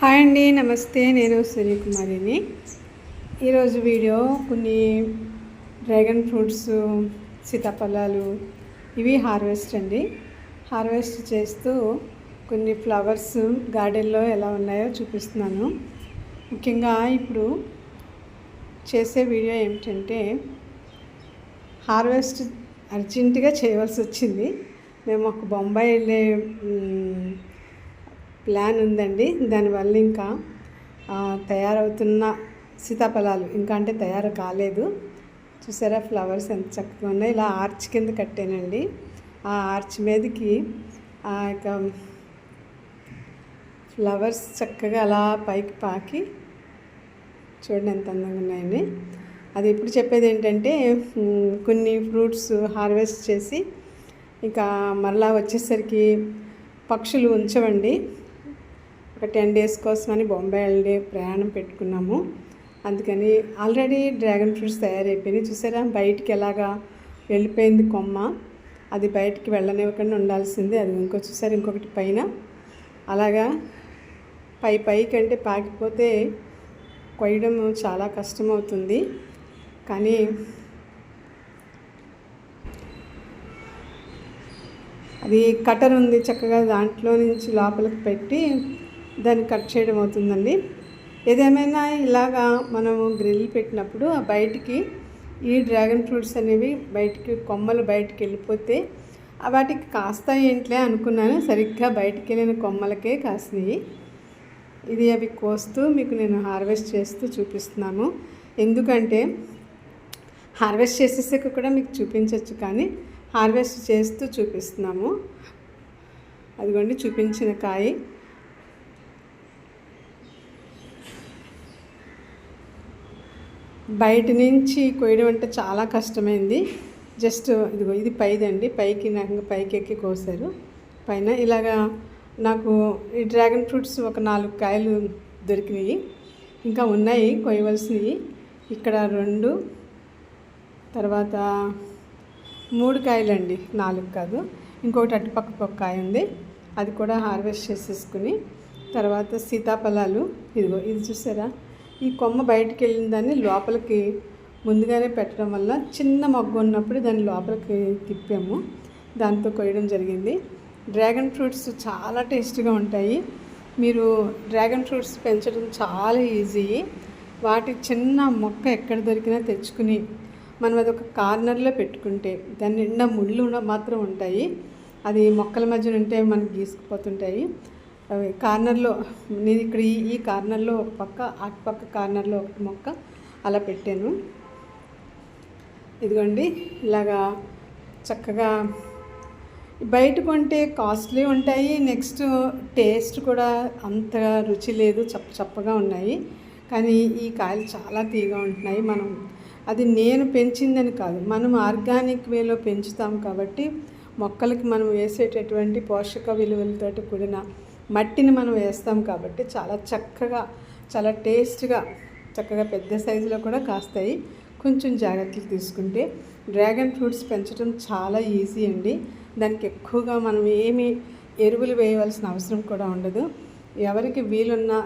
Hi అండి, నమస్తే. నేను సూర్యకుమారిని. ఈరోజు వీడియో కొన్ని డ్రాగన్ ఫ్రూట్స్, సీతాఫలాలు ఇవి హార్వెస్ట్ అండి. హార్వెస్ట్ చేస్తూ కొన్ని ఫ్లవర్స్ గార్డెన్లో ఎలా ఉన్నాయో చూపిస్తున్నాను. ముఖ్యంగా ఇప్పుడు చేసే వీడియో ఏమిటంటే హార్వెస్ట్ అర్జెంటుగా చేయవలసి వచ్చింది. మేము ఒక బొంబాయి వెళ్ళే ప్లాన్ ఉందండి. దానివల్ల ఇంకా తయారవుతున్న సీతాఫలాలు ఇంకా అంటే తయారు కాలేదు. చూసారా ఫ్లవర్స్ ఎంత చక్కగా ఉన్నాయి. ఇలా ఆర్చ్ కింద కట్టానండి. ఆ ఆర్చ్ మీదకి ఇక ఫ్లవర్స్ చక్కగా అలా పైకి పాకి చూడండి ఎంత అందంగా ఉన్నాయండి. అది ఇప్పుడు చెప్పేది ఏంటంటే కొన్ని ఫ్రూట్స్ హార్వెస్ట్ చేసి ఇంకా మరలా వచ్చేసరికి పక్షులు ఉంచవండి. ఒక 10 days కోసమని బొంబాయి వెళ్ళే ప్రయాణం పెట్టుకున్నాము. అందుకని ఆల్రెడీ డ్రాగన్ ఫ్రూట్స్ తయారైపోయినాయి. చూసారా బయటికి ఎలాగా వెళ్ళిపోయింది కొమ్మ. అది బయటికి వెళ్ళనివ్వకుండా ఉండాల్సింది. అది చూసారు ఇంకొకటి పైన అలాగా పైకంటే పాకిపోతే కొయ్యడం చాలా కష్టమవుతుంది. కానీ అది కటర్ ఉంది, చక్కగా దాంట్లో నుంచి లోపలికి పెట్టి దాన్ని కట్ చేయడం అవుతుందండి. ఏదేమైనా ఇలాగా మనము గ్రిల్ పెట్టినప్పుడు ఆ బయటికి ఈ డ్రాగన్ ఫ్రూట్స్ అనేవి బయటికి కొమ్మలు బయటికి వెళ్ళిపోతే వాటికి కాస్తాయి ఏంట్లే అనుకున్నాను. సరిగ్గా బయటికి వెళ్ళిన కొమ్మలకే కాసినాయి. ఇది అవి కోస్తూ మీకు నేను హార్వెస్ట్ చేస్తూ చూపిస్తున్నాను. ఎందుకంటే హార్వెస్ట్ చేసేసాక కూడా మీకు చూపించవచ్చు, కానీ హార్వెస్ట్ చేస్తూ చూపిస్తున్నాము. అదిగోండి చూపించిన కాయ. బయట నుంచి కొయ్యడం అంటే చాలా కష్టమైంది. జస్ట్ ఇదిగో ఇది పైదండి, పైకి నాకు పైకి ఎక్కి కోసారు పైన. ఇలాగా నాకు ఈ డ్రాగన్ ఫ్రూట్స్ ఒక 4 కాయలు దొరికినాయి. ఇంకా ఉన్నాయి కొయ్యవలసినవి. ఇక్కడ 2, తర్వాత 3 కాయలండి, 4 కాదు. ఇంకొకటి అటుపక్కకు ఒక కాయ ఉంది, అది కూడా హార్వెస్ట్ చేసేసుకుని తర్వాత సీతాఫలాలు. ఇదిగో ఇది చూసారా, ఈ కొమ్మ బయటికి వెళ్ళిన దాన్ని లోపలికి ముందుగానే పెట్టడం వల్ల చిన్న మొగ్గ ఉన్నప్పుడు దాన్ని లోపలికి తిప్పాము, దాంతో కొయ్యడం జరిగింది. డ్రాగన్ ఫ్రూట్స్ చాలా టేస్ట్గా ఉంటాయి. మీరు డ్రాగన్ ఫ్రూట్స్ పెంచడం చాలా ఈజీ. వాటి చిన్న మొక్క ఎక్కడ దొరికినా తెచ్చుకుని మనం అది ఒక కార్నర్లో పెట్టుకుంటే దాని నిండా ముళ్ళు మాత్రం ఉంటాయి. అది మొక్కల మధ్యన ఉంటే మనకి గీసుకుపోతుంటాయి. అవి కార్నర్లో నేను ఇక్కడ ఈ కార్నర్లో ఒక పక్క, అటు పక్క కార్నర్లో ఒక మొక్క అలా పెట్టాను. ఇదిగోండి ఇలాగా చక్కగా బయట కొంటే కాస్ట్లీ ఉంటాయి. నెక్స్ట్ టేస్ట్ కూడా అంత రుచి లేదు, చప్పగా ఉన్నాయి. కానీ ఈ కాయలు చాలా తీగా ఉంటున్నాయి. అది నేను పెంచిందని కాదు, మనం ఆర్గానిక్ వేలో పెంచుతాం కాబట్టి మొక్కలకి మనం వేసేటటువంటి పోషక విలువలతో కూడిన మట్టిని మనం వేస్తాం కాబట్టి చాలా చక్కగా, చాలా టేస్ట్గా, చక్కగా పెద్ద సైజులో కూడా కాస్తాయి. కొంచెం జాగ్రత్తలు తీసుకుంటే డ్రాగన్ ఫ్రూట్స్ పెంచడం చాలా ఈజీ అండి. దానికి ఎక్కువగా మనం ఏమి ఎరువులు వేయవలసిన అవసరం కూడా ఉండదు. ఎవరికి వీలున్నా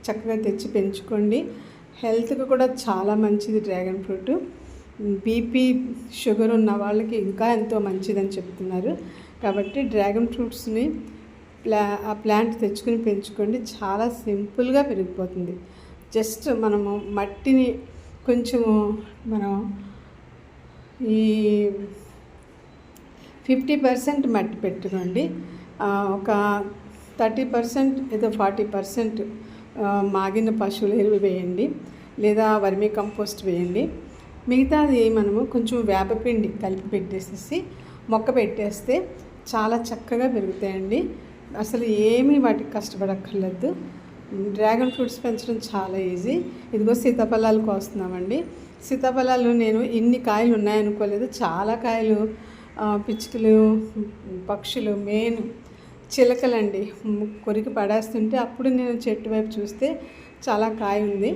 చక్కగా తెచ్చి పెంచుకోండి. హెల్త్కి కూడా చాలా మంచిది డ్రాగన్ ఫ్రూట్. బీపీ, షుగర్ ఉన్న వాళ్ళకి ఇంకా ఎంతో మంచిదని చెప్తున్నారు. కాబట్టి డ్రాగన్ ఫ్రూట్స్ని ఆ ప్లాంట్ తెచ్చుకుని పెంచుకోండి. చాలా సింపుల్గా పెరిగిపోతుంది. జస్ట్ మనము మట్టిని కొంచెము మనం ఈ 50% మట్టి పెట్టుకోండి. ఒక 30% ఏదో 40% మాగిన పశువుల ఎరువు వేయండి, లేదా వర్మీ కంపోస్ట్ వేయండి. మిగతాది మనము కొంచెం వేపపిండి కలిపి పెట్టేసేసి మొక్క పెట్టేస్తే చాలా చక్కగా పెరుగుతాయండి. అసలు ఏమీ వాటికి కష్టపడక్కర్లేదు. డ్రాగన్ ఫ్రూట్స్ పెంచడం చాలా ఈజీ. ఇదిగో సీతాఫలాలు కోస్తున్నామండి. సీతాఫలాలు నేను ఇన్ని కాయలు ఉన్నాయనుకోలేదు. చాలా కాయలు, పిచ్చుకలు, పక్షులు, మెయిన్ చిలకలండి కొరికి పడేస్తుంటే అప్పుడు నేను చెట్టు వైపు చూస్తే చాలా కాయ ఉంది.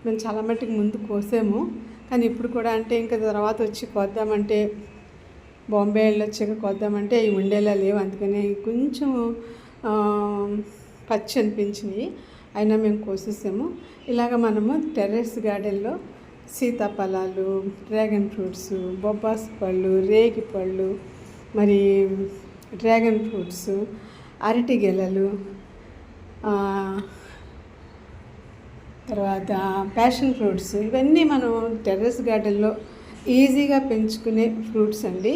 మేము చాలా మట్టుకు ముందు కోసాము, కానీ ఇప్పుడు కూడా అంటే ఇంకా తర్వాత వచ్చి కోద్దామంటే బాంబే వెళ్ళొచ్చాక కోద్దామంటే అవి ఉండేలా లేవు. అందుకని కొంచెం పచ్చి అనిపించినాయి. అయినా మేము కోసేసాము. ఇలాగ మనము టెర్రస్ గార్డెన్లో సీతాఫలాలు, డ్రాగన్ ఫ్రూట్స్, బొబ్బాస్ పళ్ళు, రేగి పళ్ళు, మరి డ్రాగన్ ఫ్రూట్స్, అరటి గెలలు, తర్వాత ప్యాషన్ ఫ్రూట్స్, ఇవన్నీ మనం టెర్రస్ గార్డెన్లో ఈజీగా పెంచుకునే ఫ్రూట్స్ అండి.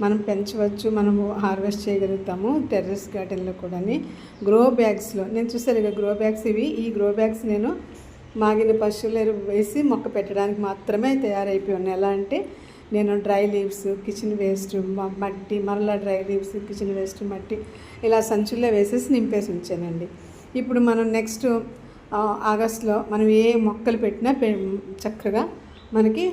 మనం పెంచవచ్చు, మనము హార్వెస్ట్ చేయగలుగుతాము టెర్రస్ గార్డెన్లో కూడా. గ్రో బ్యాగ్స్లో నేను చూసారు ఇక గ్రో బ్యాగ్స్ ఇవి. ఈ గ్రో బ్యాగ్స్ నేను మాగిన పశువుల ఎరువు వేసి మొక్క పెట్టడానికి మాత్రమే తయారైపోయి ఉన్నాయి. ఎలా అంటే నేను డ్రై లీవ్స్, కిచెన్ వేస్ట్, మట్టి, మరలా డ్రై లీవ్స్, కిచెన్ వేస్ట్, మట్టి ఇలా సంచుల్లో వేసేసి నింపేసి ఉంచానండి. ఇప్పుడు మనం నెక్స్ట్ ఆగస్టులో మనం ఏ మొక్కలు పెట్టినా చక్కగా మనకి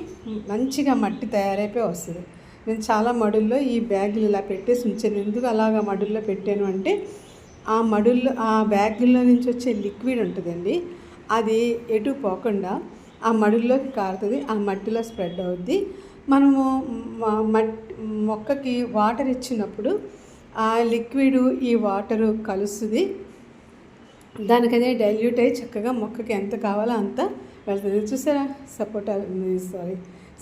మంచిగా మట్టి తయారైపోయి వస్తుంది. నేను చాలా మడుల్లో ఈ బ్యాగులు ఇలా పెట్టేసి ఉంచాను. ఎందుకు అలాగా మడుల్లో పెట్టాను అంటే ఆ బ్యాగుల్లో నుంచి వచ్చే లిక్విడ్ ఉంటుందండి, అది ఎటు పోకుండా ఆ మడుల్లోకి కారుతుంది, ఆ మట్టిలో స్ప్రెడ్ అవుద్ది. మనము మొక్కకి వాటర్ ఇచ్చినప్పుడు ఆ లిక్విడ్ ఈ వాటరు కలుస్తుంది, దానికనే డైల్యూట్ అయ్యి చక్కగా మొక్కకి ఎంత కావాలో అంత వెళ్తుంది. చూసారా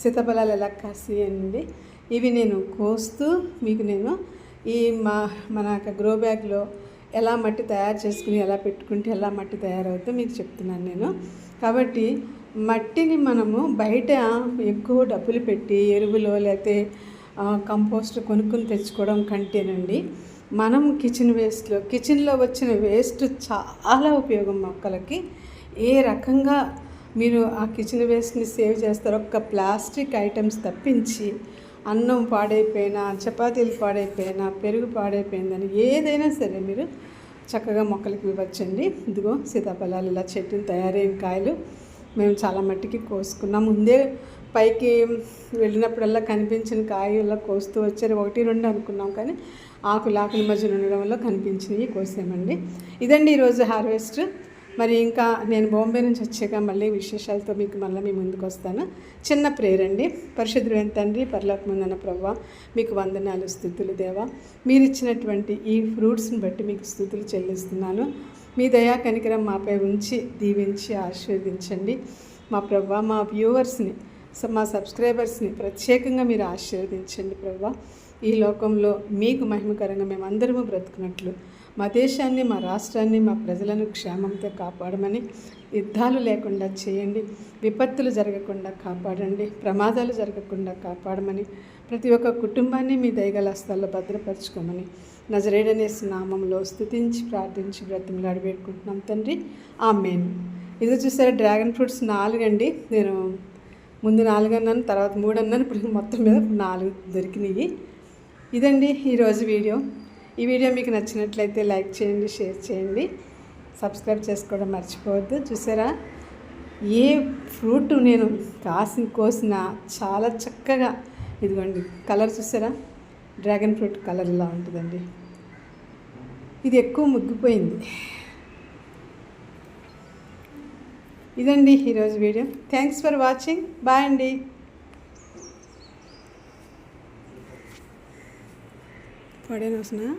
సీతాఫలాలు ఎలా కాసియండి. ఇవి నేను కోస్తూ మీకు నేను ఈ మన గ్రో బ్యాగ్లో ఎలా మట్టి తయారు చేసుకుని ఎలా పెట్టుకుంటే ఎలా మట్టి తయారవుతుందో మీకు చెప్తున్నాను నేను. కాబట్టి మట్టిని మనము బయట ఎక్కువ డబ్బులు పెట్టి ఎరువులో లేకపోతే కంపోస్ట్ కొనుక్కుని తెచ్చుకోవడం కంటేనండి, మనం కిచెన్లో వచ్చిన వేస్ట్ చాలా ఉపయోగం మొక్కలకి. ఏ రకంగా మీరు ఆ కిచెన్ వేస్ట్ని సేవ్ చేస్తారో, ఒక్క ప్లాస్టిక్ ఐటమ్స్ తప్పించి అన్నం పాడైపోయినా, చపాతీలు పాడైపోయినా, పెరుగు పాడైపోయిందని ఏదైనా సరే మీరు చక్కగా మొక్కలకి ఇవ్వచ్చండి. ఇదిగో సీతాఫలాలు ఇలా చెట్టుని తయారైన కాయలు మేము చాలా మట్టికి కోసుకున్నాం. ముందే పైకి వెళ్ళినప్పుడల్లా కనిపించిన కాయల్లో కోస్తూ వచ్చారు. 1-2 అనుకున్నాం, కానీ ఆకుల మధ్యన ఉండడం వల్ల కనిపించినవి కోసామండి. ఇదండి ఈరోజు హార్వెస్ట్. మరి ఇంకా నేను బాంబే నుంచి వచ్చాక మళ్ళీ విశేషాలతో మళ్ళీ మీ ముందుకు వస్తాను. చిన్న ప్రేయర్ అండి. పరిశుద్ధుడైన తండ్రి, పరలోకమందున్న ప్రభువా, మీకు వందనాలు, స్తుతులు దేవా. మీరు ఇచ్చినటువంటి ఈ ఫ్రూట్స్ని బట్టి మీకు స్తుతులు చెల్లిస్తున్నాను. మీ దయా కనికరం మాపై ఉంచి దీవించి ఆశీర్వదించండి మా ప్రభువా. మా వ్యూవర్స్ని, మా సబ్స్క్రైబర్స్ని ప్రత్యేకంగా మీరు ఆశీర్వదించండి ప్రభువా. ఈ లోకంలో మీకు మహిమకరంగా మేమందరము బ్రతుకున్నట్లు మా దేశాన్ని, మా రాష్ట్రాన్ని, మా ప్రజలను క్షేమంతో కాపాడమని, యుద్ధాలు లేకుండా చేయండి, విపత్తులు జరగకుండా కాపాడండి, ప్రమాదాలు జరగకుండా కాపాడమని, ప్రతి ఒక్క కుటుంబాన్ని మీ దయగల హస్తాల్లో భద్రపరచుకోమని నజరేయుడనేసు నామంలో స్తుతించి ప్రార్థించి బ్రతిమలాడి వేడుకుంటున్నాం తండ్రి, ఆమేన్. ఇది చూసారా డ్రాగన్ ఫ్రూట్స్ 4 అండి. నేను ముందు 4 అన్నాను, తర్వాత 3 అన్నాను, ఇప్పుడు మొత్తం మీద 4 దొరికినాయి. ఇదండి ఈరోజు వీడియో. ఈ వీడియో మీకు నచ్చినట్లయితే లైక్ చేయండి, షేర్ చేయండి, సబ్స్క్రైబ్ చేసుకోవడం మర్చిపోవద్దు. చూసారా ఏ ఫ్రూట్ నేను కోసిన చాలా చక్కగా, ఇదిగోండి కలర్ చూసారా, డ్రాగన్ ఫ్రూట్ కలర్ ఇలా ఉంటుందండి. ఇది ఎక్కువ ముగ్గిపోయింది. ఇదండి ఈరోజు వీడియో. Thanks for watching. బాయ్ అండి. పడేనా వస్తున్నా.